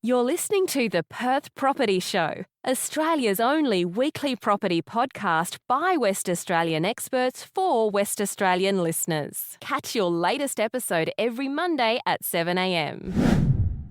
You're listening to the Perth Property Show, Australia's only weekly property podcast by West Australian experts for West Australian listeners. Catch your latest episode every Monday at 7 a.m.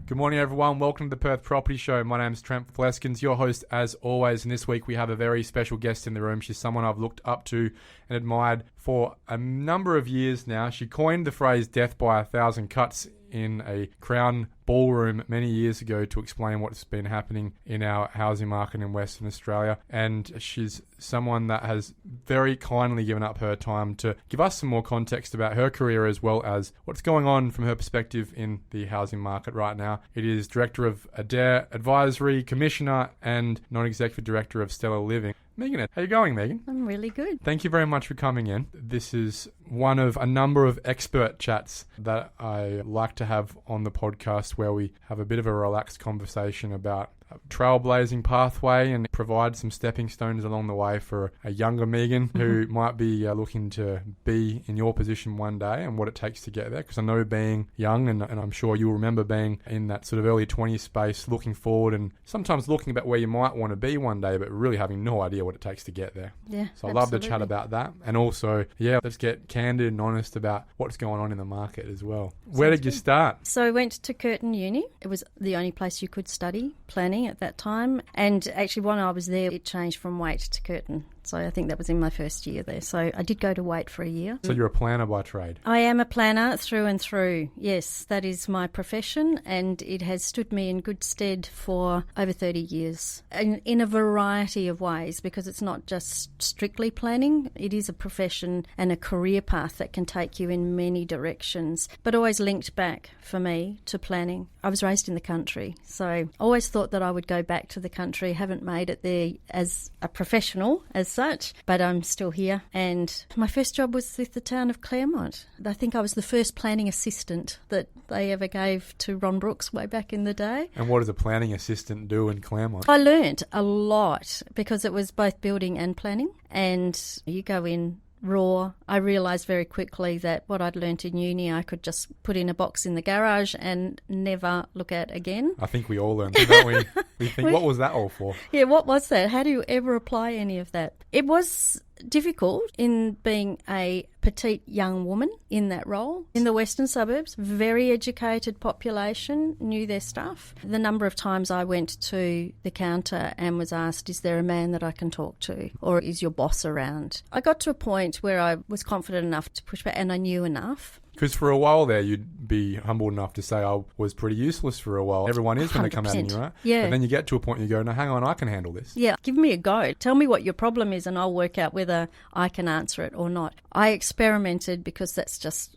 Good morning, everyone. Welcome to the Perth Property Show. My name's Trent Fleskens, your host as always. And this week we have a very special guest in the room. She's someone I've looked up to and admired for a number of years now. She coined the phrase death by 1,000 cuts in a Crown ballroom many years ago to explain what's been happening in our housing market in Western Australia. And she's someone that has very kindly given up her time to give us some more context about her career as well as what's going on from her perspective in the housing market right now. It is Director of Adair Advisory, Commissioner and Non-Executive Director of Stellar Living. Megan, how are you going, Megan? I'm really good. Thank you very much for coming in. This is one of a number of expert chats that I like to have on the podcast where we have a bit of a relaxed conversation about a trailblazing pathway and provide some stepping stones along the way for a younger Megan who might be looking to be in your position one day and what it takes to get there. Because I know being young, and I'm sure you'll remember being in that sort of early 20s space, looking forward and sometimes looking about where you might want to be one day, but really having no idea what it takes to get there. Yeah, so I'd love to chat about that. And also, let's get candid and honest about what's going on in the market as well. Where did you start? So I went to Curtin Uni. It was the only place you could study planning at that time. And actually, when I was there, it changed from Waite to Curtin. So I think that was in my first year there. So I did go to Waite for a year. So you're a planner by trade? I am a planner through and through. Yes, that is my profession, and it has stood me in good stead for over 30 years in a variety of ways, because it's not just strictly planning. It is a profession and a career path that can take you in many directions, but always linked back for me to planning. I was raised in the country, so I always thought that I would go back to the country. Haven't made it there as a professional as such, but I'm still here. And my first job was with the town of Claremont. I think I was the first planning assistant that they ever gave to Ron Brooks way back in the day. And what does a planning assistant do in Claremont? I learnt a lot because it was both building and planning, and you go in raw. I realised very quickly that what I'd learnt in uni I could just put in a box in the garage and never look at again. I think we all learned that, don't we? We think, what was that all for? Yeah, what was that? How do you ever apply any of that? It was difficult in being a petite young woman in that role. In the western suburbs, very educated population, knew their stuff. The number of times I went to the counter and was asked, is there a man that I can talk to? Or is your boss around? I got to a point where I was confident enough to push back, and I knew enough. Because for a while there, you'd be humble enough to say, I was pretty useless for a while. Everyone is going to come at you, right? Yeah. But then you get to a point and you go, no, hang on, I can handle this. Yeah, give me a go. Tell me what your problem is and I'll work out whether I can answer it or not. I experimented because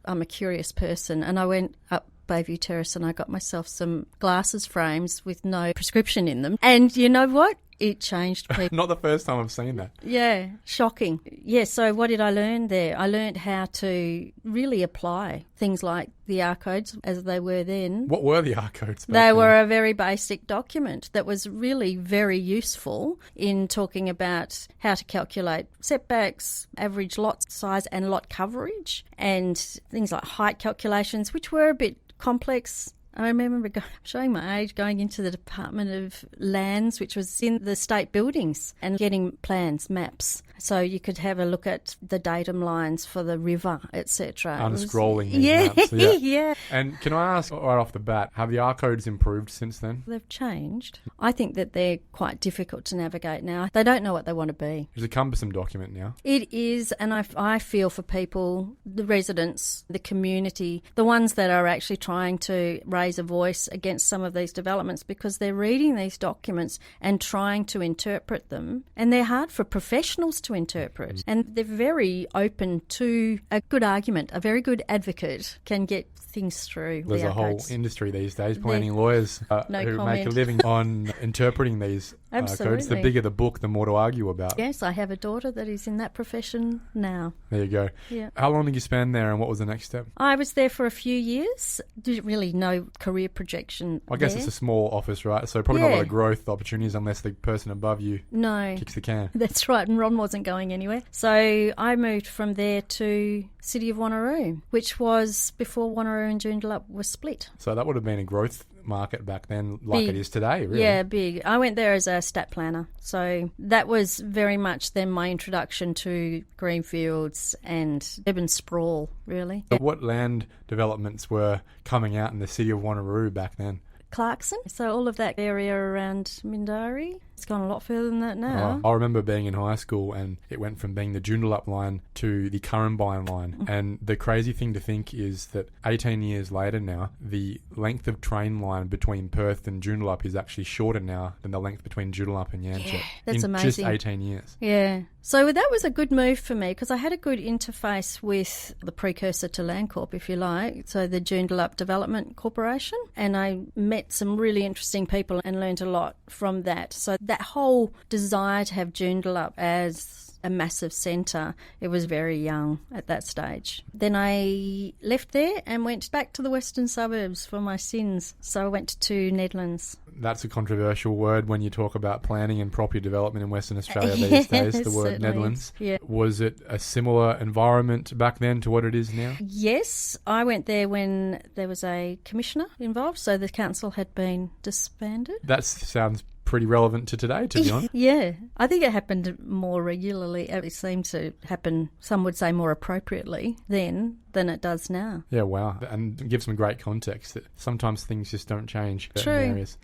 I'm a curious person, and I went up Bayview Terrace and I got myself some glasses frames with no prescription in them. And you know what? It changed people. Not the first time I've seen that. Yeah, shocking. Yeah, so what did I learn there? I learned how to really apply things like the R codes as they were then. What were the R codes? They were a very basic document that was really very useful in talking about how to calculate setbacks, average lot size and lot coverage, and things like height calculations, which were a bit complex. I remember showing my age, going into the Department of Lands, which was in the state buildings, and getting plans, maps. So you could have a look at the datum lines for the river, etc. Unscrolling these maps. Yeah. And can I ask right off the bat, have the R codes improved since then? They've changed. I think that they're quite difficult to navigate now. They don't know what they want to be. It's a cumbersome document now. It is, and I feel for people, the residents, the community, the ones that are actually trying to raise a voice against some of these developments, because they're reading these documents and trying to interpret them, and they're hard for professionals to interpret, and they're very open to a good argument. A very good advocate can get things through. There's a whole industry these days, planning lawyers who make a living on interpreting these codes. The bigger the book, the more to argue about. Yes, I have a daughter that is in that profession now. There you go. Yeah. How long did you spend there and what was the next step? I was there for a few years. Didn't really know career projection I guess it's a small office, right? So probably not a lot of growth opportunities unless the person above you kicks the can. That's right, and Ron wasn't going anywhere. So I moved from there to City of Wanneroo, which was before Wanneroo Canberra and Joondalup were split. So that would have been a growth market back then, like it is today, really. Yeah, big. I went there as a stat planner. So that was very much then my introduction to greenfields and urban sprawl, really. So what land developments were coming out in the city of Wanneroo back then? Clarkson. So all of that area around Mindarie. It's gone a lot further than that now. I remember being in high school and it went from being the Joondalup line to the Currumbine line. And the crazy thing to think is that 18 years later now, the length of train line between Perth and Joondalup is actually shorter now than the length between Joondalup and Yanchep. Yeah, that's in amazing. Just 18 years. Yeah. So that was a good move for me because I had a good interface with the precursor to Landcorp, if you like, so the Joondalup Development Corporation. And I met some really interesting people and learned a lot from that. So that whole desire to have Joondalup as a massive centre, it was very young at that stage. Then I left there and went back to the western suburbs for my sins. So I went to Nedlands. That's a controversial word when you talk about planning and property development in Western Australia these days, the word Nedlands. Yeah. Was it a similar environment back then to what it is now? Yes, I went there when there was a commissioner involved, so the council had been disbanded. That sounds pretty relevant to today, to be honest. Yeah, I think it happened more regularly. It seemed to happen, some would say more appropriately then than it does now. Yeah, wow. And give some great context that sometimes things just don't change in True. areas.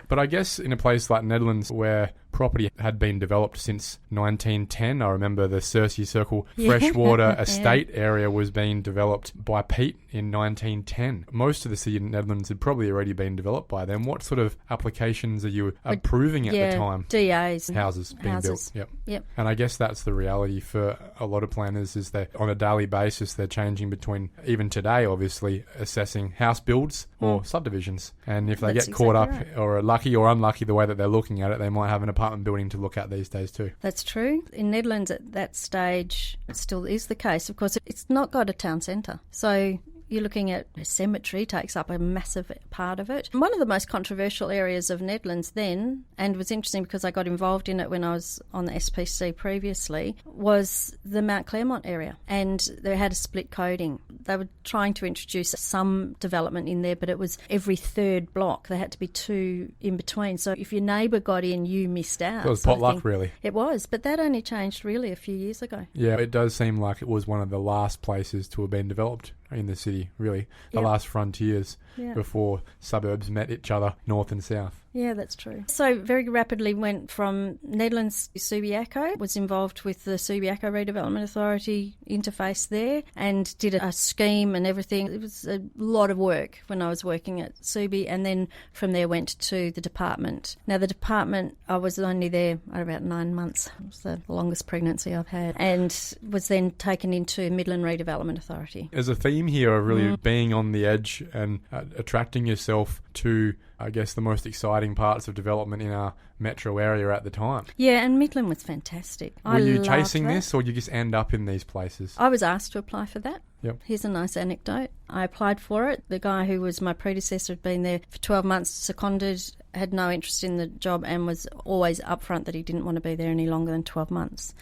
But I guess in a place like Nedlands where property had been developed since 1910, I remember the Cersei Circle freshwater estate area was being developed by Pete in 1910. Most of the city of Nedlands had probably already been developed by then. What sort of applications are you approving at the time? DAs. Houses being built. Yep. And I guess that's the reality for a lot of planners is that on a daily basis they're changing between, even today obviously, assessing house builds or subdivisions. And if they That's get caught up exactly right. or are lucky or unlucky the way that they're looking at it, they might have an apartment building to look at these days too. That's true. In Nedlands at that stage, it still is the case. Of course, it's not got a town centre. So you're looking at a cemetery takes up a massive part of it. One of the most controversial areas of Nedlands then, and was interesting because I got involved in it when I was on the SPC previously, was the Mount Claremont area. And they had a split coding. They were trying to introduce some development in there, but it was every third block. There had to be two in between. So if your neighbour got in, you missed out. It was potluck, really. It was, but that only changed really a few years ago. Yeah, it does seem like it was one of the last places to have been developed in the city, really. The last frontiers before suburbs met each other, north and south. Yeah, that's true. So very rapidly went from Nedlands to Subiaco, was involved with the Subiaco Redevelopment Authority interface there and did a scheme and everything. It was a lot of work when I was working at Subi, and then from there went to the department. Now the department, I was only there about 9 months. It was the longest pregnancy I've had, and was then taken into Midland Redevelopment Authority. There's a theme here of really being on the edge and attracting yourself to, I guess, the most exciting parts of development in our metro area at the time. Yeah, and Midland was fantastic. Were you chasing this, or you just end up in these places? I was asked to apply for that. Yep. Here's a nice anecdote. I applied for it. The guy who was my predecessor had been there for 12 months, seconded, had no interest in the job, and was always upfront that he didn't want to be there any longer than 12 months.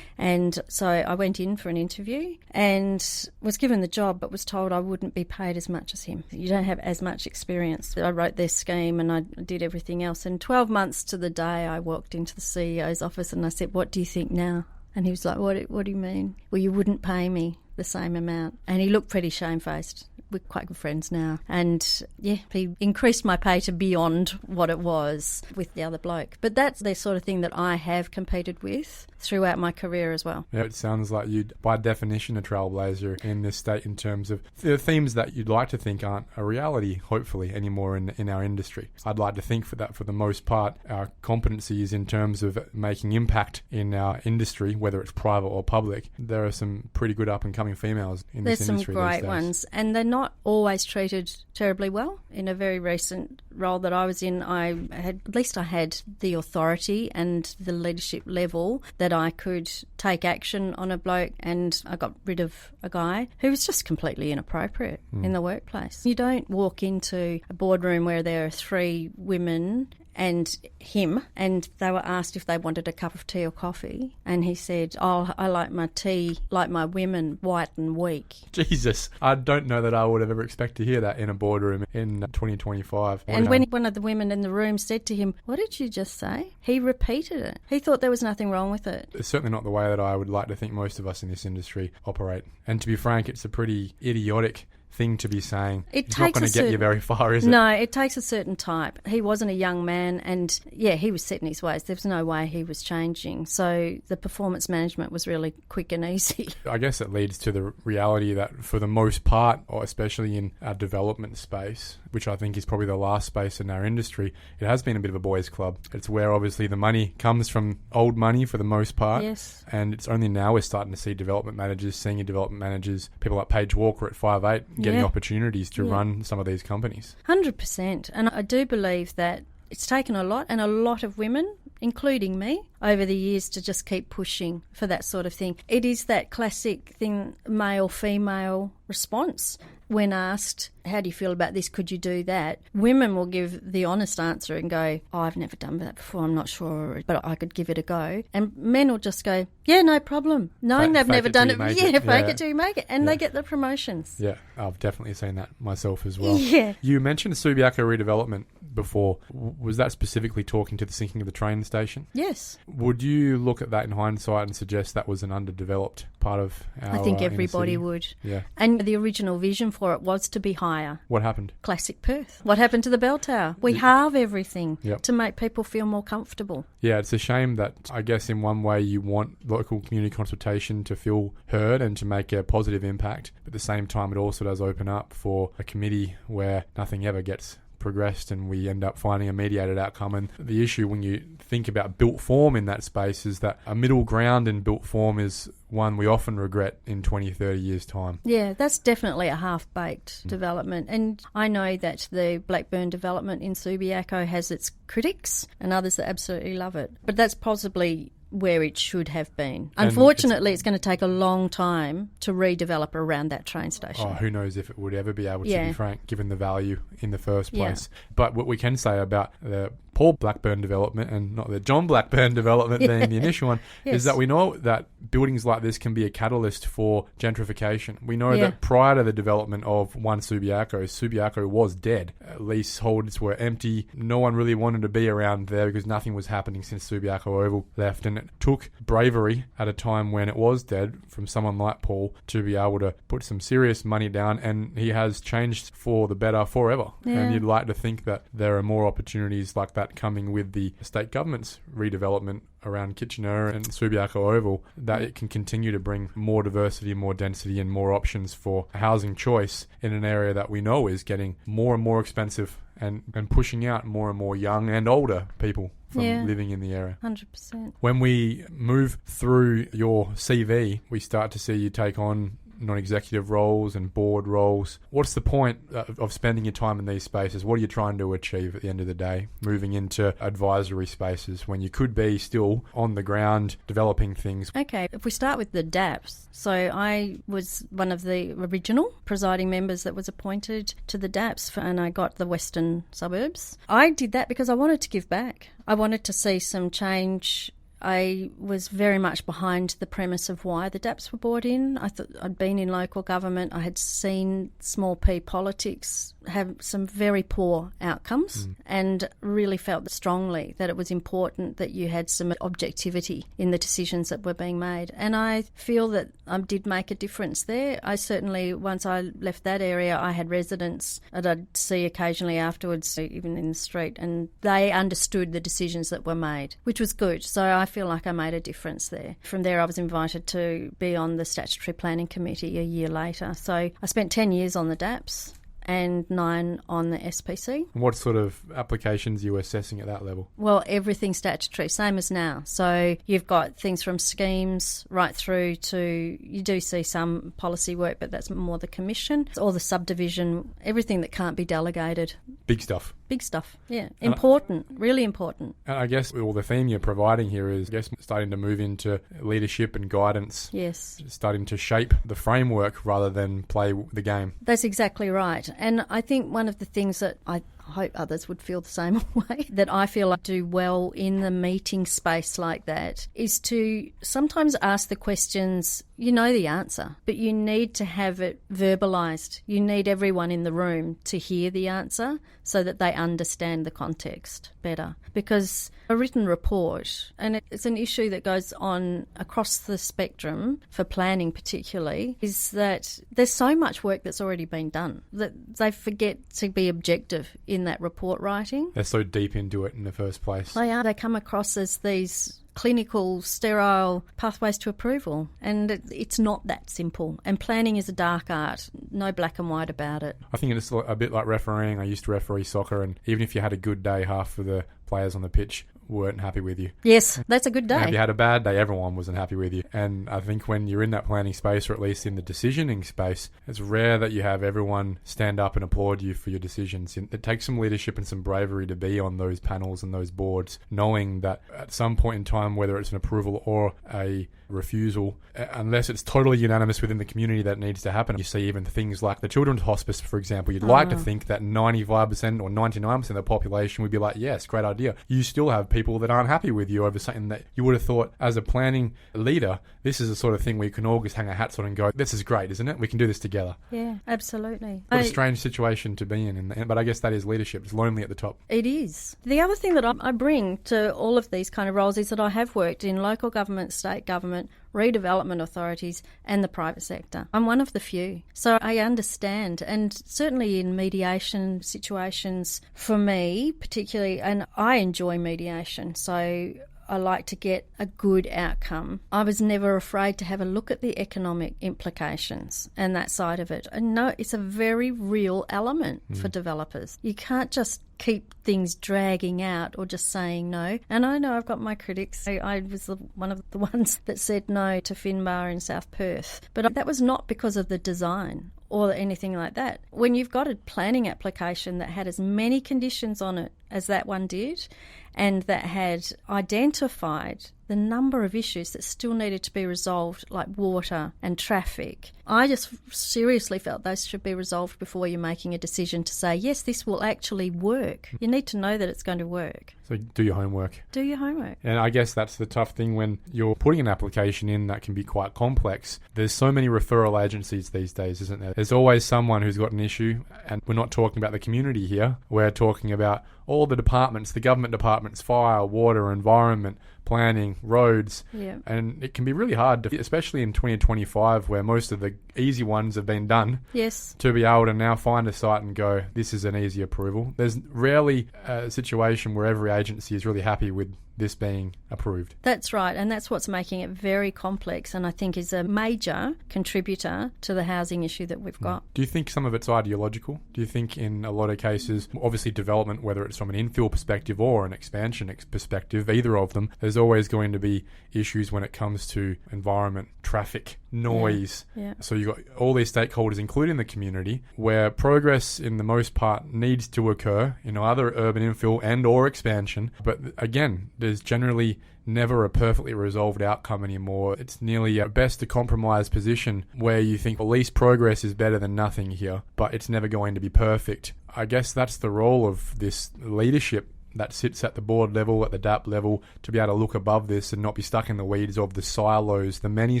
And so I went in for an interview and was given the job, but was told I wouldn't be paid as much as him. You don't have as much experience. I wrote their scheme and I did everything else. And 12 months to the day, I walked into the CEO's office and I said, "What do you think now?" And he was like, what do you mean? "Well, you wouldn't pay me the same amount." And he looked pretty shamefaced. We're quite good friends now. And yeah, he increased my pay to beyond what it was with the other bloke. But that's the sort of thing that I have competed with throughout my career as well. Yeah, it sounds like you, by definition, a trailblazer in this state in terms of the themes that you'd like to think aren't a reality, hopefully, anymore in our industry. I'd like to think for the most part, our competencies in terms of making impact in our industry, whether it's private or public, there are some pretty good up-and-coming females in this industry. There's some these great days. ones, and they're not always treated terribly well. In a very recent role that I was in, I had the authority and the leadership level that I could take action on a bloke, and I got rid of a guy who was just completely inappropriate in the workplace. You don't walk into a boardroom where there are 3 women and him, and they were asked if they wanted a cup of tea or coffee, and he said, "Oh, I like my tea, like my women, white and weak." Jesus, I don't know that I would have ever expected to hear that in a boardroom in 2025. And when one of the women in the room said to him, "What did you just say?" he repeated it. He thought there was nothing wrong with it. It's certainly not the way that I would like to think most of us in this industry operate. And to be frank, it's a pretty idiotic thing to be saying. It's not going to get you very far, is it? No, it takes a certain type. He wasn't a young man, and he was set in his ways. There was no way he was changing. So the performance management was really quick and easy. I guess it leads to the reality that for the most part, or especially in our development space, which I think is probably the last space in our industry, it has been a bit of a boys' club. It's where obviously the money comes from old money for the most part. Yes. And it's only now we're starting to see development managers, senior development managers, people like Paige Walker at 5'8", getting opportunities to run some of these companies. 100%. And I do believe that it's taken a lot, and a lot of women, including me, over the years to just keep pushing for that sort of thing. It is that classic thing, male-female response. When asked, how do you feel about this, could you do that? Women will give the honest answer and go, oh, I've never done that before, I'm not sure, but I could give it a go. And men will just go, yeah, no problem, knowing they've never done it. Fake it till you make it. And they get the promotions. Yeah, I've definitely seen that myself as well. Yeah. You mentioned Subiaco redevelopment before. Was that specifically talking to the sinking of the train station? Yes. Would you look at that in hindsight and suggest that was an underdeveloped part of our I think everybody would. Yeah. And the original vision for it was to be higher. What happened? Classic Perth. What happened to the bell tower? We halve everything to make people feel more comfortable. Yeah, it's a shame that I guess in one way you want local community consultation to feel heard and to make a positive impact. But at the same time, it also does open up for a committee where nothing ever gets progressed and we end up finding a mediated outcome. And the issue when you think about built form in that space is that a middle ground in built form is one we often regret in 20, 30 years' time. Yeah, that's definitely a half-baked development. And I know that the Blackburn development in Subiaco has its critics and others that absolutely love it. But that's possibly where it should have been. Unfortunately, it's going to take a long time to redevelop around that train station. Oh, who knows if it would ever be able to, be frank, given the value in the first place. But what we can say about the Paul Blackburn development and not the John Blackburn development being the initial one is that we know that buildings like this can be a catalyst for gentrification. We know that prior to the development of One Subiaco was dead. Leaseholds were empty. No one really wanted to be around there because nothing was happening since Subiaco Oval left. And it took bravery at a time when it was dead from someone like Paul to be able to put some serious money down, and he has changed for the better forever. Yeah. And you'd like to think that there are more opportunities like that coming with the state government's redevelopment around Kitchener and Subiaco Oval, that it can continue to bring more diversity, more density and more options for housing choice in an area that we know is getting more and more expensive and pushing out more and more young and older people from living in the area. 100%. When we move through your CV, we start to see you take on non-executive roles and board roles. What's the point of spending your time in these spaces? What are you trying to achieve at the end of the day, moving into advisory spaces when you could be still on the ground developing things? Okay, if we start with the DAPS. So I was one of the original presiding members that was appointed to the DAPS and I got the western suburbs. I did that because I wanted to give back. I wanted to see some change. I was very much behind the premise of why the DAPs were brought in. I thought I'd been in local government. I had seen small p politics have some very poor outcomes and really felt strongly that it was important that you had some objectivity in the decisions that were being made. And I feel that I did make a difference there. I certainly, once I left that area, I had residents that I'd see occasionally afterwards, even in the street, and they understood the decisions that were made, which was good. So I feel like I made a difference there. From there, I was invited to be on the Statutory Planning Committee a year later. So I spent 10 years on the DAPS and 9 on the SPC. What sort of applications are you assessing at that level? Well, everything statutory, same as now. So you've got things from schemes right through to, you do see some policy work, but that's more the commission, or the subdivision, everything that can't be delegated. Big stuff. Big stuff, yeah. Important, really important. And I guess the theme you're providing here is, I guess, starting to move into leadership and guidance. Yes. Starting to shape the framework rather than play the game. That's exactly right. And I think one of the things that I I hope others would feel the same way, that I feel I do well in the meeting space like that, is to sometimes ask the questions, you know the answer, but you need to have it verbalised. You need everyone in the room to hear the answer so that they understand the context better. Because a written report, and it's an issue that goes on across the spectrum for planning particularly, is that there's so much work that's already been done that they forget to be objective in that report writing. They're so deep into it in the first place. They are. They come across as these clinical, sterile pathways to approval. And it's not that simple. And planning is a dark art, no black and white about it. I think it's a bit like refereeing. I used to referee soccer, and even if you had a good day, half of the players on the pitch weren't happy with you. Yes, that's a good day. And if you had a bad day, everyone wasn't happy with you. And I think when you're in that planning space, or at least in the decisioning space, it's rare that you have everyone stand up and applaud you for your decisions. It takes some leadership and some bravery to be on those panels and those boards, knowing that at some point in time, whether it's an approval or a refusal, unless it's totally unanimous within the community that it needs to happen. You see even things like the children's hospice, for example. You'd like to think that 95% or 99% of the population would be like, yes, great idea. You still have people that aren't happy with you over something that you would have thought, as a planning leader, this is the sort of thing where you can all just hang our hats on and go, this is great, isn't it? We can do this together. Yeah, absolutely. What a strange situation to be in, but I guess that is leadership. It's lonely at the top. It is. The other thing that I bring to all of these kind of roles is that I have worked in local government, state government, redevelopment authorities and the private sector. I'm one of the few. So I understand, and certainly in mediation situations for me particularly, and I enjoy mediation, so I like to get a good outcome. I was never afraid to have a look at the economic implications and that side of it. And no, it's a very real element for developers. You can't just keep things dragging out or just saying no. And I know I've got my critics. I was one of the ones that said no to Finbar in South Perth. But that was not because of the design or anything like that. When you've got a planning application that had as many conditions on it as that one did, and that had identified the number of issues that still needed to be resolved, like water and traffic, I just seriously felt those should be resolved before you're making a decision to say, yes, this will actually work. You need to know that it's going to work. So do your homework. Do your homework. And I guess that's the tough thing when you're putting an application in that can be quite complex. There's so many referral agencies these days, isn't there? There's always someone who's got an issue, and we're not talking about the community here. We're talking about all the departments, the government departments, fire, water, environment, planning, roads. Yeah. And it can be really hard, especially in 2025 where most of the easy ones have been done. Yes. To be able to now find a site and go, this is an easy approval. There's rarely a situation where every agency is really happy with this being approved. That's right, and that's what's making it very complex, and I think is a major contributor to the housing issue that we've got. Do you think some of it's ideological? Do you think in a lot of cases, obviously development, whether it's from an infill perspective or an expansion perspective, either of them, there's always going to be issues when it comes to environment, traffic, noise. Yeah. So you've got all these stakeholders, including the community, where progress in the most part needs to occur in either urban infill and or expansion. But again, there's generally never a perfectly resolved outcome anymore. It's nearly at best a compromise position where you think at least progress is better than nothing here, but it's never going to be perfect. I guess that's the role of this leadership that sits at the board level, at the DAP level, to be able to look above this and not be stuck in the weeds of the silos, the many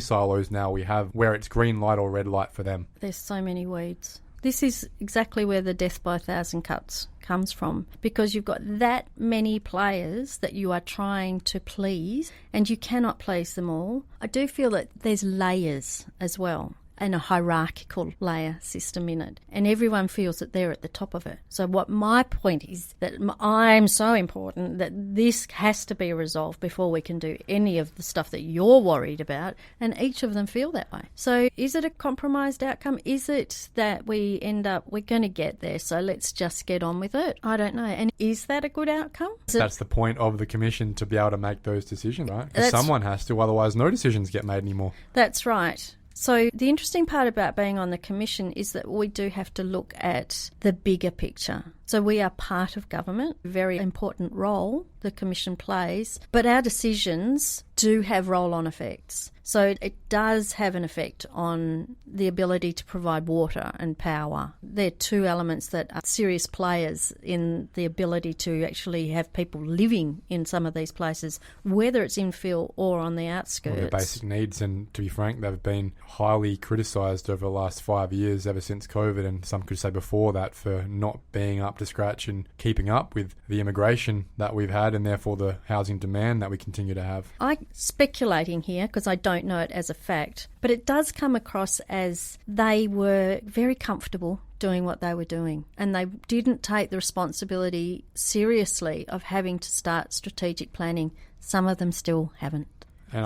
silos now we have, where it's green light or red light for them. There's so many weeds. This is exactly where the death by 1,000 cuts comes from, because you've got that many players that you are trying to please, and you cannot please them all. I do feel that there's layers as well, and a hierarchical layer system in it, and everyone feels that they're at the top of it. So what my point is that I'm so important that this has to be resolved before we can do any of the stuff that you're worried about, and each of them feel that way. So is it a compromised outcome? Is it that we end up, we're going to get there, so let's just get on with it? I don't know. And is that a good outcome? That's the point of the commission, to be able to make those decisions, right? Because someone has to, otherwise no decisions get made anymore. That's right. So the interesting part about being on the commission is that we do have to look at the bigger picture. So we are part of government, a very important role the Commission plays, but our decisions do have roll-on effects. So it does have an effect on the ability to provide water and power. They're two elements that are serious players in the ability to actually have people living in some of these places, whether it's infill or on the outskirts. Well, the basic needs, and to be frank, they've been highly criticised over the last 5 years, ever since COVID, and some could say before that, for not being up to scratch and keeping up with the immigration that we've had, and therefore the housing demand that we continue to have. I'm speculating here because I don't know it as a fact, but it does come across as they were very comfortable doing what they were doing, and they didn't take the responsibility seriously of having to start strategic planning. Some of them still haven't.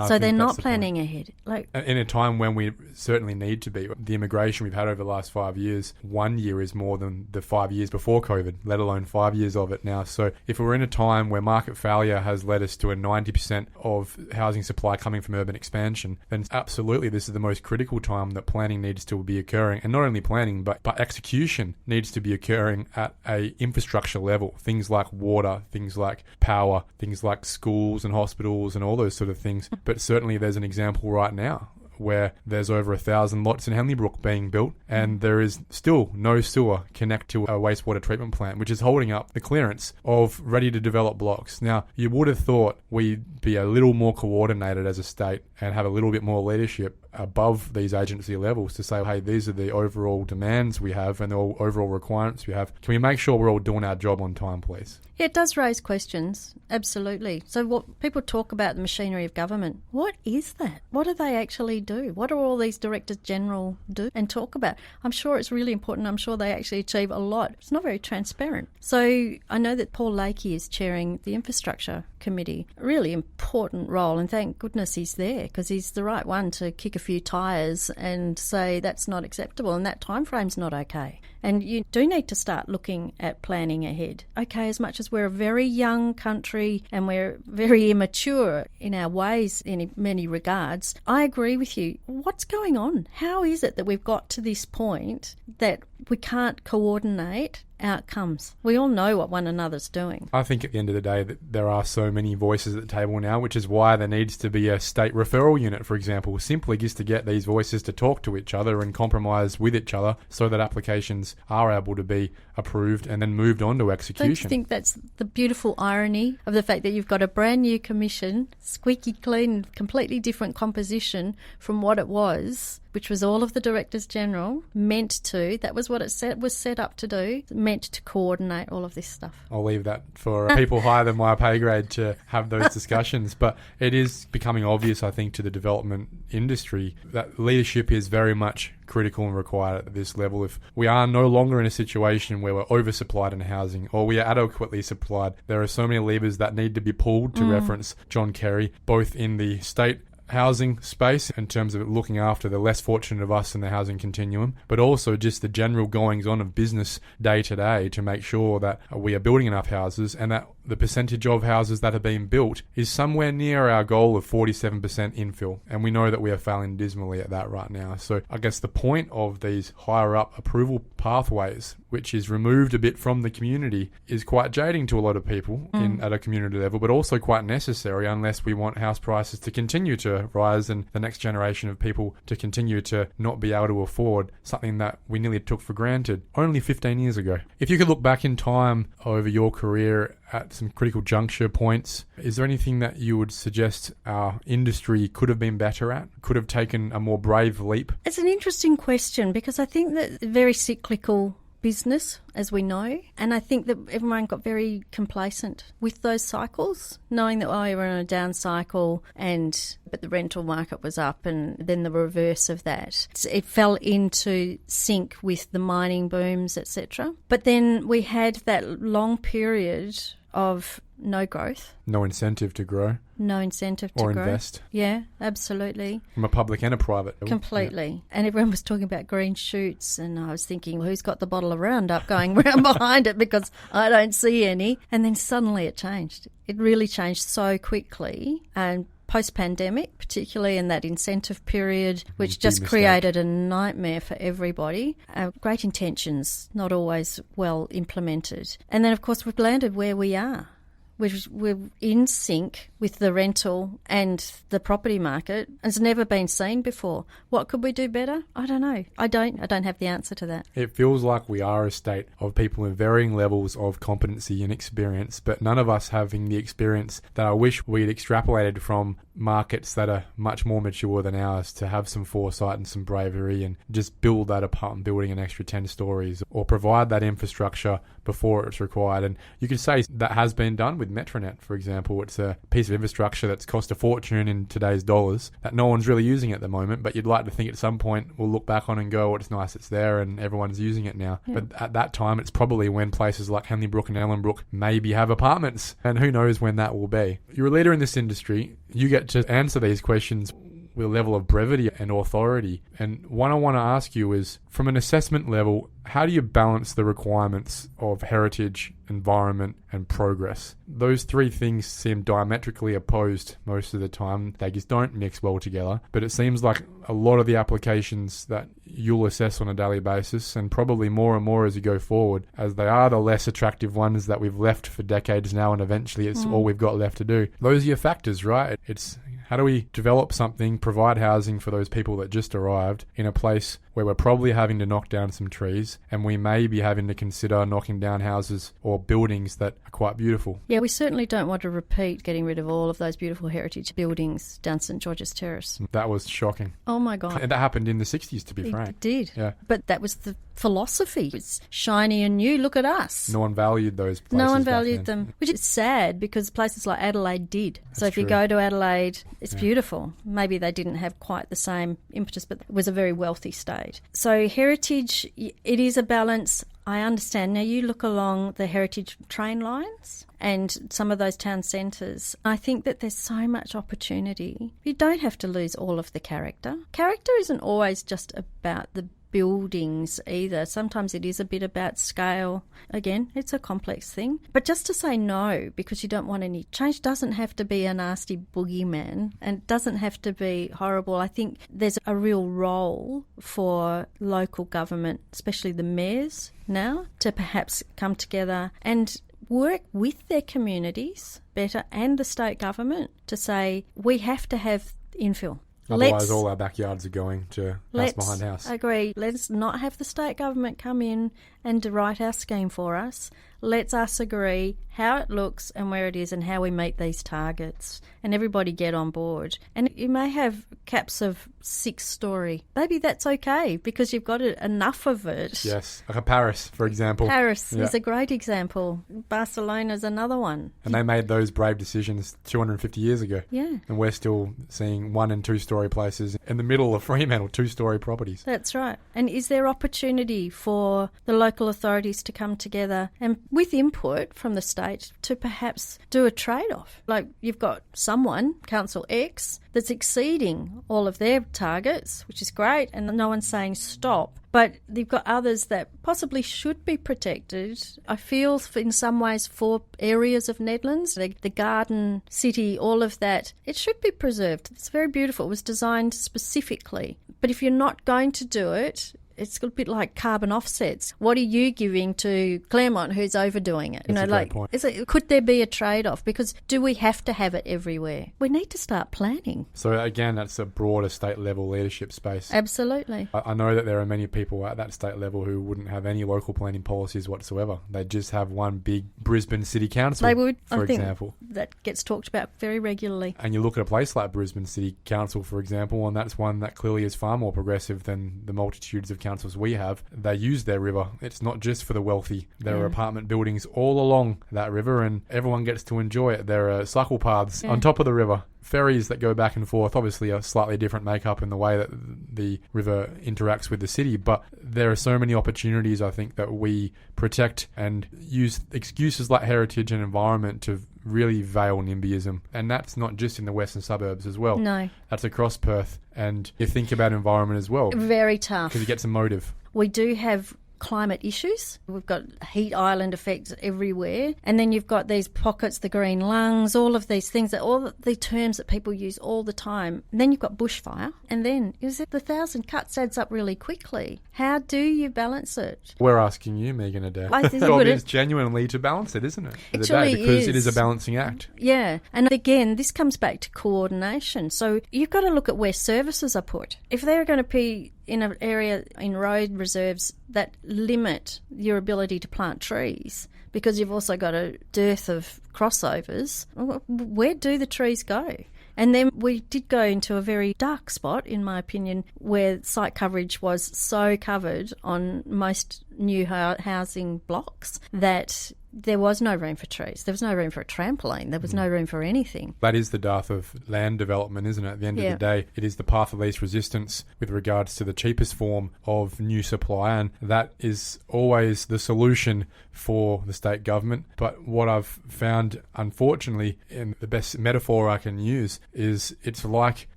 So they're not planning ahead. In a time when we certainly need to be. The immigration we've had over the last 5 years, 1 year is more than the 5 years before COVID, let alone 5 years of it now. So if we're in a time where market failure has led us to a 90% of housing supply coming from urban expansion, then absolutely this is the most critical time that planning needs to be occurring. And not only planning, but execution needs to be occurring at a infrastructure level. Things like water, things like power, things like schools and hospitals and all those sort of things. But certainly there's an example right now where there's over 1,000 lots in Henley Brook being built, and there is still no sewer connect to a wastewater treatment plant, which is holding up the clearance of ready-to-develop blocks. Now, you would have thought we'd be a little more coordinated as a state and have a little bit more leadership above these agency levels to say, hey, these are the overall demands we have and the overall requirements we have. Can we make sure we're all doing our job on time, please? Yeah, it does raise questions, absolutely. So what people talk about the machinery of government, what is that? What do they actually do? What do all these directors general do and talk about? I'm sure it's really important. I'm sure they actually achieve a lot. It's not very transparent. So I know that Paul Lakey is chairing the infrastructure committee, a really important role, and thank goodness he's there because he's the right one to kick a few tyres and say that's not acceptable and that time frame's not okay. And you do need to start looking at planning ahead. Okay, as much as we're a very young country and we're very immature in our ways in many regards, I agree with you. What's going on? How is it that we've got to this point that we can't coordinate outcomes? We all know what one another's doing. I think at the end of the day that there are so many voices at the table now, which is why there needs to be a state referral unit, for example, simply just to get these voices to talk to each other and compromise with each other so that applications are able to be approved and then moved on to execution. Don't you think that's the beautiful irony of the fact that you've got a brand new commission, squeaky clean, completely different composition from what it was, which was all of the Directors General, that was what it was set up to do, meant to coordinate all of this stuff. I'll leave that for people higher than my pay grade to have those discussions. But it is becoming obvious, I think, to the development industry that leadership is very much critical and required at this level. If we are no longer in a situation where we're oversupplied in housing or we are adequately supplied, there are so many levers that need to be pulled, to reference John Kerry, both in the state housing space in terms of looking after the less fortunate of us in the housing continuum, but also just the general goings on of business day to day to make sure that we are building enough houses and that the percentage of houses that are being built is somewhere near our goal of 47% infill. And we know that we are failing dismally at that right now. So I guess the point of these higher up approval pathways, which is removed a bit from the community, is quite jading to a lot of people at a community level, but also quite necessary unless we want house prices to continue to rise and the next generation of people to continue to not be able to afford something that we nearly took for granted only 15 years ago. If you could look back in time over your career at some critical juncture points, is there anything that you would suggest our industry could have been better at, could have taken a more brave leap? It's an interesting question because I think that very cyclical business, as we know, and I think that everyone got very complacent with those cycles, knowing that we were in a down cycle but the rental market was up, and then the reverse of that. It fell into sync with the mining booms, etc. But then we had that long period of no growth. No incentive to grow. No incentive to grow. Or invest. Yeah, absolutely. From a public and a private. Completely. Yeah. And everyone was talking about green shoots, and I was thinking, well, who's got the bottle of Roundup going round behind it, because I don't see any. And then suddenly it changed. It really changed so quickly, and post-pandemic, particularly in that incentive period, which just mistake. created a nightmare for everybody. Great intentions, not always well implemented. And then, of course, we've landed where we are. We're in sync with the rental and the property market. It's never been seen before. What could we do better? I don't know. I don't have the answer to that. It feels like we are a state of people in varying levels of competency and experience, but none of us having the experience that I wish we'd extrapolated from markets that are much more mature than ours to have some foresight and some bravery and just build that apartment building an extra 10 stories or provide that infrastructure before it's required. And you could say that has been done with Metronet, for example. It's a piece of infrastructure that's cost a fortune in today's dollars that no one's really using at the moment, but you'd like to think at some point we'll look back on and go, oh, it's nice it's there and everyone's using it now. Yeah. But at that time, it's probably when places like Henley Brook and Ellenbrook maybe have apartments, and who knows when that will be. You're a leader in this industry. You get to answer these questions with a level of brevity and authority. And what I want to ask you is, from an assessment level, how do you balance the requirements of heritage, environment, and progress? Those three things seem diametrically opposed most of the time. They just don't mix well together. But it seems like a lot of the applications that you'll assess on a daily basis, and probably more and more as you go forward, as they are the less attractive ones that we've left for decades now, and eventually it's all we've got left to do. Those are your factors, right? It's how do we develop something, provide housing for those people that just arrived in a place where we're probably having to knock down some trees, and we may be having to consider knocking down houses or buildings that are quite beautiful. Yeah, we certainly don't want to repeat getting rid of all of those beautiful heritage buildings down St George's Terrace. That was shocking. Oh my God. And that happened in the 60s, to be frank. It did. Yeah. But that was the philosophy. It's shiny and new. Look at us. No one valued those places. No one valued them, which is sad because places like Adelaide did. So if you go to Adelaide, it's beautiful. Maybe they didn't have quite the same impetus, but it was a very wealthy state. So heritage, it is a balance. I understand. Now you look along the heritage train lines and some of those town centres. I think that there's so much opportunity. You don't have to lose all of the character. Character isn't always just about the buildings either. Sometimes it is a bit about scale. Again, it's a complex thing. But just to say no because you don't want any change doesn't have to be a nasty boogeyman and doesn't have to be horrible. I think there's a real role for local government, especially the mayors now, to perhaps come together and work with their communities better and the state government to say we have to have infill. Otherwise, all our backyards are going to house behind house. Agree. Let's not have the state government come in and write our scheme for us. Let's us agree how it looks and where it is and how we meet these targets, and everybody get on board. And you may have caps of 6-storey. Maybe that's okay because you've got enough of it. Yes, like a Paris, for example. Paris is a great example. Barcelona's another one. And they made those brave decisions 250 years ago. Yeah. And we're still seeing 1- and 2-storey places in the middle of Fremantle, 2-storey properties. That's right. And is there opportunity for the local authorities to come together and with input from the state to perhaps do a trade-off? Like you've got someone, Council X, that's exceeding all of their targets, which is great, and no one's saying stop. But you've got others that possibly should be protected. I feel in some ways for areas of Nedlands, the garden city, all of that, it should be preserved. It's very beautiful. It was designed specifically. But if you're not going to do it, it's a bit like carbon offsets. What are you giving to Claremont who's overdoing it? That's a great point. Could there be a trade-off? Because do we have to have it everywhere? We need to start planning. So again, that's a broader state level leadership space. Absolutely. I know that there are many people at that state level who wouldn't have any local planning policies whatsoever. They'd just have one big Brisbane City Council, they would, for I think example. That gets talked about very regularly. And you look at a place like Brisbane City Council, for example, and that's one that clearly is far more progressive than the multitudes of councils we have. They use their river. It's not just for the wealthy. There are apartment buildings all along that river and everyone gets to enjoy it. There are cycle paths on top of the river. Ferries that go back and forth, obviously a slightly different makeup in the way that the river interacts with the city, but there are so many opportunities, I think, that we protect and use excuses like heritage and environment to really veil NIMBYism. And that's not just in the western suburbs as well. No. That's across Perth. And you think about environment as well. Very tough. Because it gets a motive. We do have climate issues. We've got heat island effects everywhere. And then you've got these pockets, the green lungs, all of these things, all the terms that people use all the time. And then you've got bushfire. And then the 1,000 cuts adds up really quickly. How do you balance it? We're asking you, Megan Adair. I think the job is genuinely to balance it, isn't it? Actually, because it is a balancing act. Yeah. And again, this comes back to coordination. So you've got to look at where services are put. If they're going to be in an area in road reserves that limit your ability to plant trees, because you've also got a dearth of crossovers, where do the trees go? And then we did go into a very dark spot, in my opinion, where site coverage was so covered on most new housing blocks that there was no room for trees. There was no room for a trampoline. There was no room for anything. That is the death of land development, isn't it? At the end of the day, it is the path of least resistance with regards to the cheapest form of new supply, and that is always the solution for the state government. But what I've found, unfortunately, and the best metaphor I can use, is it's like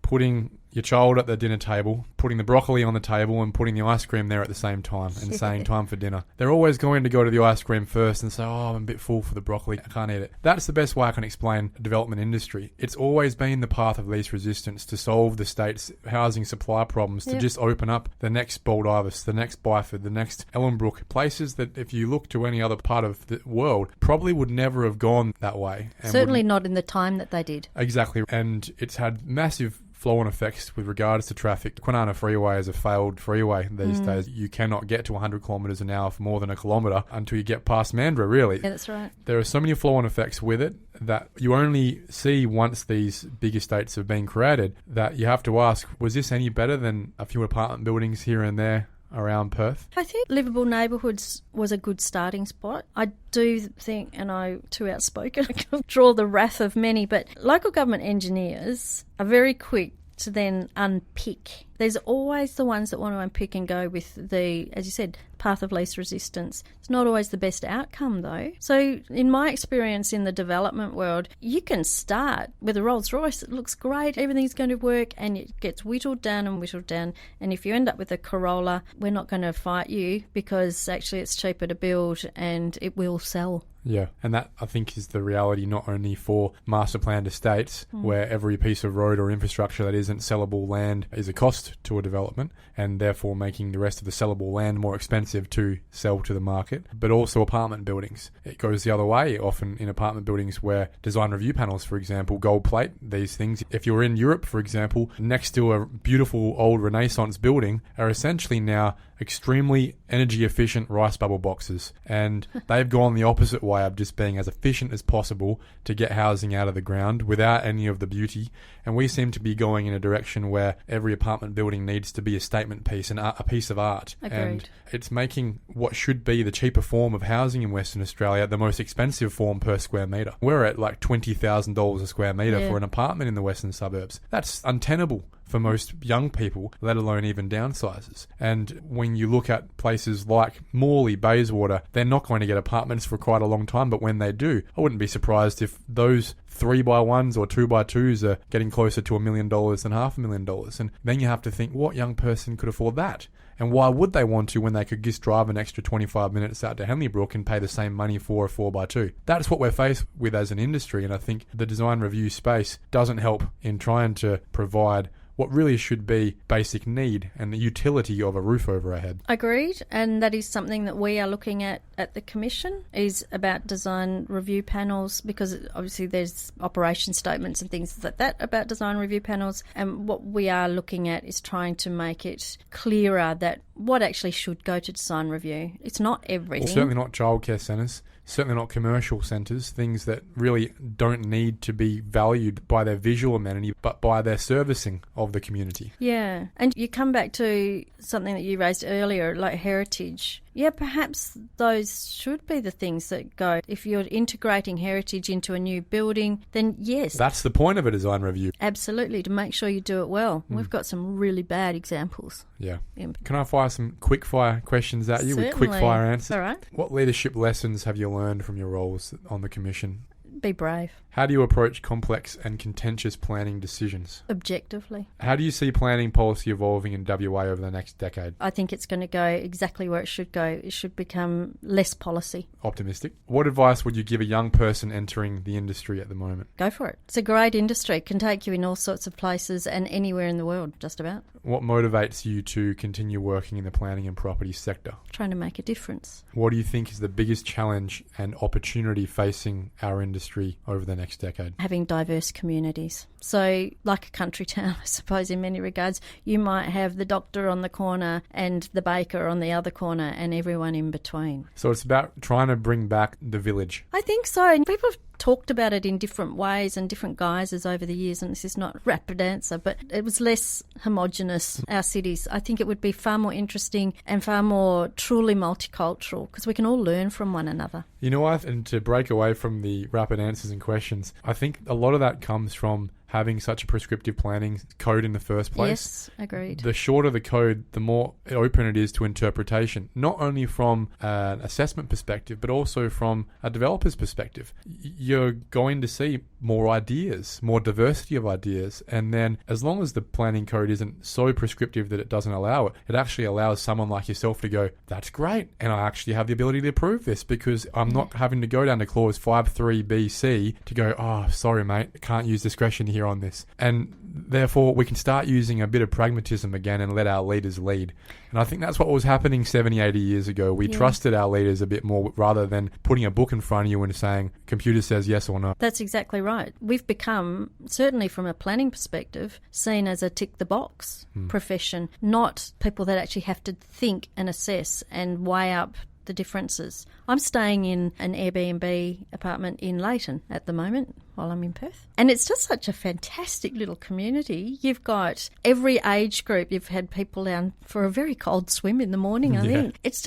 putting your child at the dinner table, putting the broccoli on the table and putting the ice cream there at the same time and saying time for dinner. They're always going to go to the ice cream first and say, oh, I'm a bit full for the broccoli, I can't eat it. That's the best way I can explain the development industry. It's always been the path of least resistance to solve the state's housing supply problems, to just open up the next Baldivis, the next Byford, the next Ellenbrook, places that if you look to any other part of the world, probably would never have gone that way. Certainly not in the time that they did. Exactly. And it's had massive flow-on effects with regards to traffic. The Kwinana Freeway is a failed freeway these days. You cannot get to 100 kilometres an hour for more than a kilometre until you get past Mandurah, really. Yeah, that's right. There are so many flow-on effects with it that you only see once these big estates have been created, that you have to ask, was this any better than a few apartment buildings here and there around Perth? I think livable neighbourhoods was a good starting spot. I do think, and I'm too outspoken, I can draw the wrath of many, but local government engineers are very quick to then unpick. There's always the ones that want to unpick and go with the, as you said, path of least resistance. It's not always the best outcome, though. So in my experience in the development world, you can start with a Rolls Royce. It looks great, everything's going to work, and it gets whittled down and whittled down. And if you end up with a Corolla, we're not going to fight you, because actually it's cheaper to build and it will sell. Yeah, and that, I think, is the reality not only for master planned estates, where every piece of road or infrastructure that isn't sellable land is a cost to a development, and therefore making the rest of the sellable land more expensive to sell to the market, but also apartment buildings. It goes the other way, often in apartment buildings where design review panels, for example, gold plate these things. If you're in Europe, for example, next to a beautiful old Renaissance building are essentially now extremely energy efficient rice bubble boxes, and they've gone the opposite way of just being as efficient as possible to get housing out of the ground without any of the beauty. And we seem to be going in a direction where every apartment building needs to be a statement piece and a piece of art. Agreed. And it's making what should be the cheaper form of housing in Western Australia the most expensive form per square metre. We're at like $20,000 a square metre for an apartment in the western suburbs. That's untenable for most young people, let alone even downsizers. And when you look at places like Morley, Bayswater, they're not going to get apartments for quite a long time, but when they do, I wouldn't be surprised if those 3x1s or 2x2s are getting closer to $1 million than $500,000. And then you have to think, what young person could afford that? And why would they want to when they could just drive an extra 25 minutes out to Henley Brook and pay the same money for a 4x2? That's what we're faced with as an industry, and I think the design review space doesn't help in trying to provide what really should be basic need and the utility of a roof over our head. Agreed, and that is something that we are looking at the Commission, is about design review panels, because obviously there's operation statements and things like that about design review panels, and what we are looking at is trying to make it clearer that what actually should go to design review. It's not everything. Well, certainly not childcare centres. Certainly not commercial centres, things that really don't need to be valued by their visual amenity, but by their servicing of the community. Yeah, and you come back to something that you raised earlier, like heritage. Yeah, perhaps those should be the things that go. If you're integrating heritage into a new building, then yes. That's the point of a design review. Absolutely, to make sure you do it well. We've got some really bad examples. Yeah. Can I fire some quick fire questions at you with quick fire answers? All right. What leadership lessons have you learned from your roles on the Commission? Be brave. How do you approach complex and contentious planning decisions? Objectively. How do you see planning policy evolving in WA over the next decade? I think it's going to go exactly where it should go. It should become less policy. Optimistic. What advice would you give a young person entering the industry at the moment? Go for it. It's a great industry. It can take you in all sorts of places and anywhere in the world, just about. What motivates you to continue working in the planning and property sector? Trying to make a difference. What do you think is the biggest challenge and opportunity facing our industry over the next decade? Having diverse communities. So, like a country town, I suppose, in many regards, you might have the doctor on the corner and the baker on the other corner and everyone in between. So it's about trying to bring back the village. I think so. And people have talked about it in different ways and different guises over the years, and this is not a rapid answer, but it was less homogenous, our cities. I think it would be far more interesting and far more truly multicultural because we can all learn from one another. You know what? And to break away from the rapid answers and questions, I think a lot of that comes from having such a prescriptive planning code in the first place. Yes, agreed. The shorter the code, the more open it is to interpretation, not only from an assessment perspective, but also from a developer's perspective. You're going to see more ideas, more diversity of ideas, and then as long as the planning code isn't so prescriptive that it doesn't allow it, it actually allows someone like yourself to go, that's great, and I actually have the ability to approve this because I'm not having to go down to clause 5.3BC to go, oh, sorry mate, can't use discretion here on this. And therefore we can start using a bit of pragmatism again and let our leaders lead. And I think that's what was happening 70, 80 years ago. We trusted our leaders a bit more rather than putting a book in front of you and saying, computer says yes or no. That's exactly right. We've become, certainly from a planning perspective, seen as a tick-the-box profession, not people that actually have to think and assess and weigh up the differences. I'm staying in an Airbnb apartment in Leighton at the moment while I'm in Perth. And it's just such a fantastic little community. You've got every age group. You've had people down for a very cold swim in the morning, I think. It's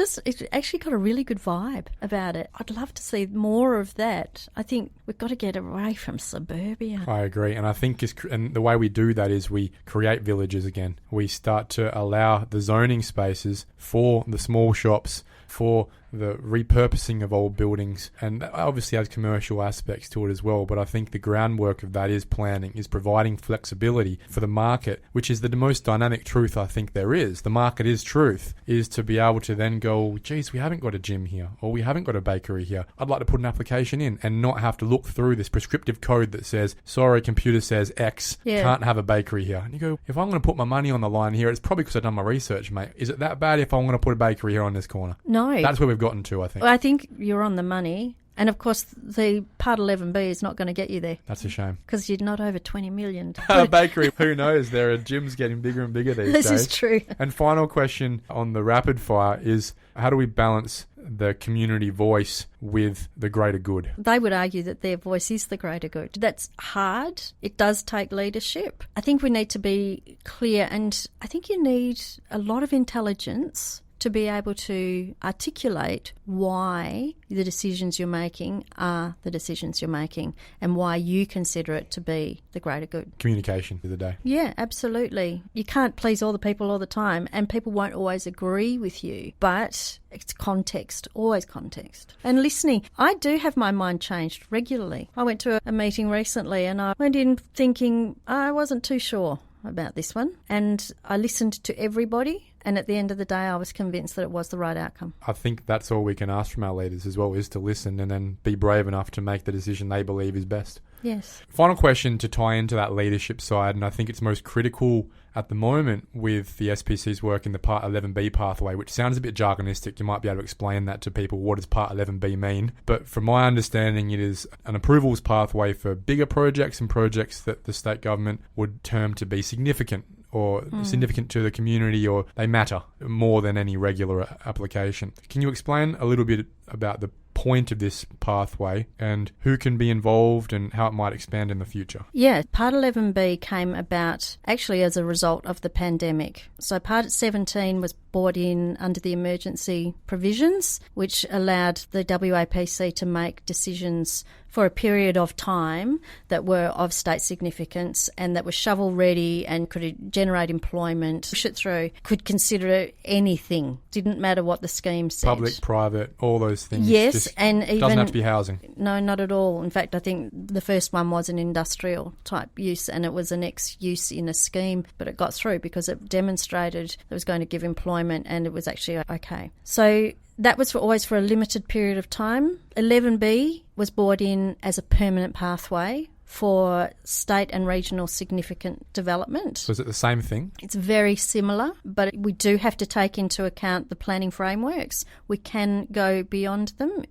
actually got a really good vibe about it. I'd love to see more of that. I think we've got to get away from suburbia. I agree. And I think and the way we do that is we create villages again. We start to allow the zoning spaces for the small shops, for the repurposing of old buildings, and that obviously has commercial aspects to it as well, but I think the groundwork of that is planning, is providing flexibility for the market, which is the most dynamic truth I think there is. The market is truth, is to be able to then go, geez, we haven't got a gym here, or we haven't got a bakery here. I'd like to put an application in and not have to look through this prescriptive code that says, sorry, computer says X, can't have a bakery here. And you go, if I'm going to put my money on the line here, it's probably because I've done my research, mate. Is it that bad if I'm going to put a bakery here on this corner? No. That's where we've gotten to, I think. Well, I think you're on the money. And of course, the Part 11B is not going to get you there. That's a shame. Because you're not over 20 million. Bakery, who knows? There are gyms getting bigger and bigger these days. This is true. And final question on the rapid fire is, how do we balance the community voice with the greater good? They would argue that their voice is the greater good. That's hard. It does take leadership. I think we need to be clear, and I think you need a lot of intelligence to be able to articulate why the decisions you're making are the decisions you're making and why you consider it to be the greater good. Communication of the day. Yeah, absolutely. You can't please all the people all the time, and people won't always agree with you, but it's context, always context. And listening. I do have my mind changed regularly. I went to a meeting recently and I went in thinking I wasn't too sure about this one, and I listened to everybody. And at the end of the day, I was convinced that it was the right outcome. I think that's all we can ask from our leaders as well, is to listen and then be brave enough to make the decision they believe is best. Yes. Final question to tie into that leadership side, and I think it's most critical at the moment with the SPC's work in the Part 11B pathway, which sounds a bit jargonistic. You might be able to explain that to people. What does Part 11B mean? But from my understanding, it is an approvals pathway for bigger projects and projects that the state government would term to be significant or significant to the community, or they matter more than any regular application. Can you explain a little bit about the point of this pathway and who can be involved and how it might expand in the future? Yeah, Part 11B came about actually as a result of the pandemic. So Part 17 was brought in under the emergency provisions, which allowed the WAPC to make decisions for a period of time that were of state significance and that were shovel ready and could generate employment, push it through, could consider anything. Didn't matter what the scheme said. Public, private, all those things. Yes, Just and even... doesn't have to be housing. No, not at all. In fact, I think the first one was an industrial type use and it was an ex-use in a scheme, but it got through because it demonstrated it was going to give employment and it was actually okay. So that was always for a limited period of time. 11B was brought in as a permanent pathway for state and regional significant development. So is it the same thing? It's very similar, but we do have to take into account the planning frameworks. We can go beyond them.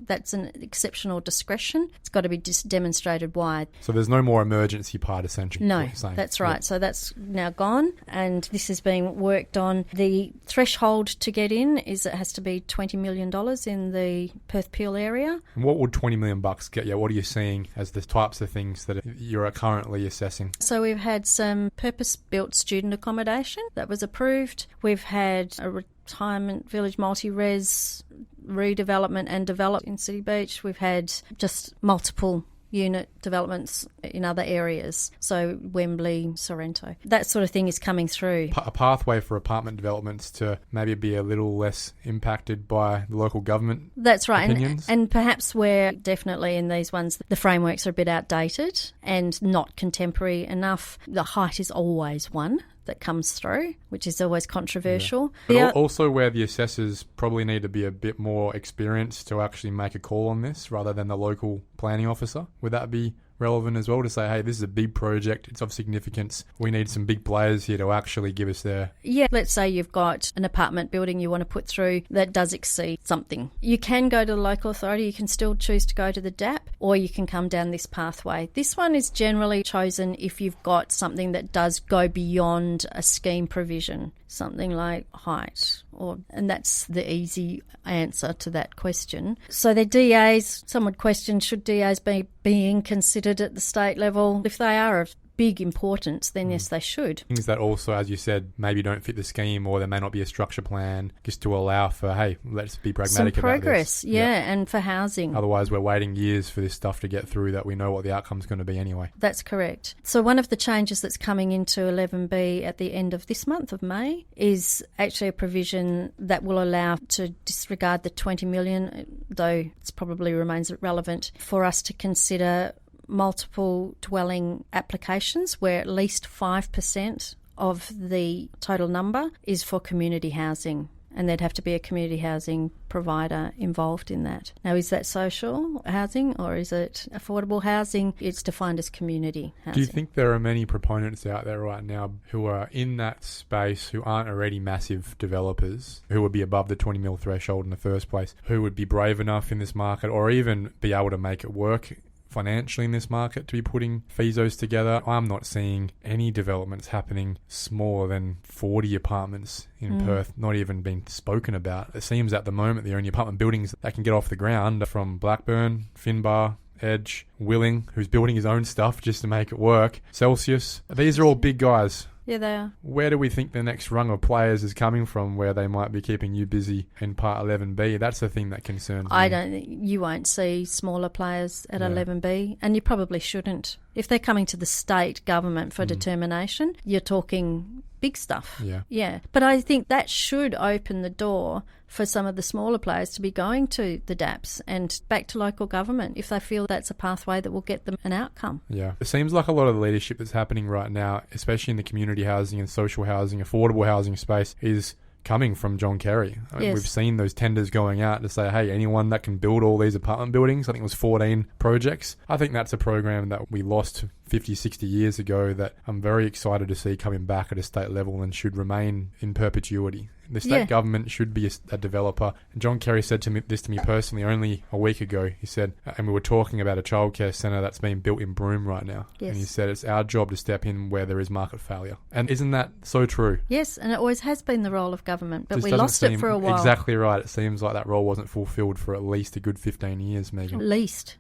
That's an exceptional discretion. It's got to be demonstrated why. So there's no more emergency part, essentially. No, that's right. Yeah. So that's now gone, and this is being worked on. The threshold to get in is it has to be $20 million in the Perth Peel area. And what would $20 million get you? What are you seeing as the types of things that you're currently assessing? So we've had some purpose-built student accommodation that was approved. We've had a retirement village multi-res redevelopment and develop in City Beach. We've had just multiple unit developments in other areas, so Wembley, Sorrento. That sort of thing is coming through. A pathway for apartment developments to maybe be a little less impacted by the local government. That's right, opinions. And perhaps where definitely in these ones the frameworks are a bit outdated and not contemporary enough. The height is always one that comes through, which is always controversial. Yeah. But also where the assessors probably need to be a bit more experienced to actually make a call on this rather than the local planning officer. Would that be relevant as well to say, hey, this is a big project, it's of significance, we need some big players here to actually give us their... Yeah, let's say you've got an apartment building you want to put through that does exceed something. You can go to the local authority, you can still choose to go to the DAP, or you can come down this pathway. This one is generally chosen if you've got something that does go beyond a scheme provision, something like height, and that's the easy answer to that question. So the DAs, some would question, should DAs be being considered at the state level? If they are of big importance, then yes, they should. Things that also, as you said, maybe don't fit the scheme, or there may not be a structure plan, just to allow for, hey, let's be pragmatic some about progress, this. Yeah, and for housing. Otherwise, we're waiting years for this stuff to get through that we know what the outcome's going to be anyway. That's correct. So one of the changes that's coming into 11B at the end of this month of May is actually a provision that will allow to disregard the $20 million, though it probably remains relevant, for us to consider multiple dwelling applications where at least 5% of the total number is for community housing, and there'd have to be a community housing provider involved in that. Now, is that social housing or is it affordable housing? It's defined as community housing. Do you think there are many proponents out there right now who are in that space who aren't already massive developers, who would be above the 20 mil threshold in the first place, who would be brave enough in this market or even be able to make it work financially in this market to be putting FISOs together? I'm not seeing any developments happening smaller than 40 apartments in Perth, not even being spoken about. It seems at the moment the only apartment buildings that can get off the ground are from Blackburn, Finbar, Edge, Willing, who's building his own stuff just to make it work, Celsius. These are all big guys. Yeah, they are. Where do we think the next rung of players is coming from where they might be keeping you busy in Part 11B? That's the thing that concerns me. You won't see smaller players at 11B, and you probably shouldn't. If they're coming to the state government for determination, you're talking big stuff. Yeah. But I think that should open the door for some of the smaller players to be going to the DAPs and back to local government if they feel that's a pathway that will get them an outcome. Yeah. It seems like a lot of the leadership that's happening right now, especially in the community housing and social housing, affordable housing space, is coming from John Kerry. Yes. We've seen those tenders going out to say, hey, anyone that can build all these apartment buildings, I think it was 14 projects. I think that's a program that we lost 50, 60 years ago that I'm very excited to see coming back at a state level and should remain in perpetuity. The state government should be a developer. And John Kerry said this to me personally only a week ago. He said, and we were talking about a childcare centre that's being built in Broome right now. Yes. And he said it's our job to step in where there is market failure. And isn't that so true? Yes, and it always has been the role of government, but we lost it for a while. Exactly right. It seems like that role wasn't fulfilled for at least a good 15 years, Megan. At least.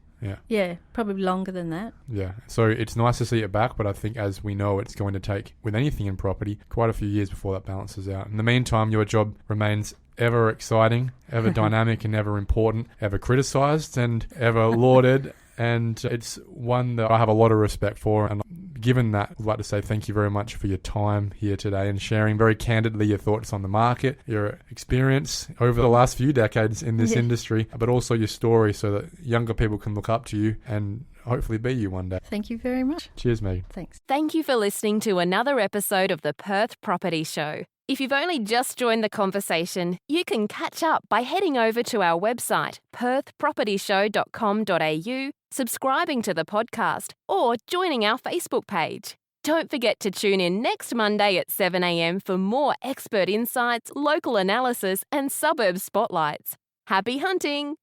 Yeah, probably longer than that. Yeah, so it's nice to see it back, but I think as we know, it's going to take, with anything in property, quite a few years before that balances out. In the meantime, your job remains ever exciting, ever dynamic and ever important, ever criticised and ever lauded and it's one that I have a lot of respect for. And given that, I'd like to say thank you very much for your time here today and sharing very candidly your thoughts on the market, your experience over the last few decades in this industry, but also your story so that younger people can look up to you and hopefully be you one day. Thank you very much. Cheers, Megan. Thanks. Thank you for listening to another episode of the Perth Property Show. If you've only just joined the conversation, you can catch up by heading over to our website, perthpropertyshow.com.au, subscribing to the podcast, or joining our Facebook page. Don't forget to tune in next Monday at 7 a.m. for more expert insights, local analysis, and suburb spotlights. Happy hunting!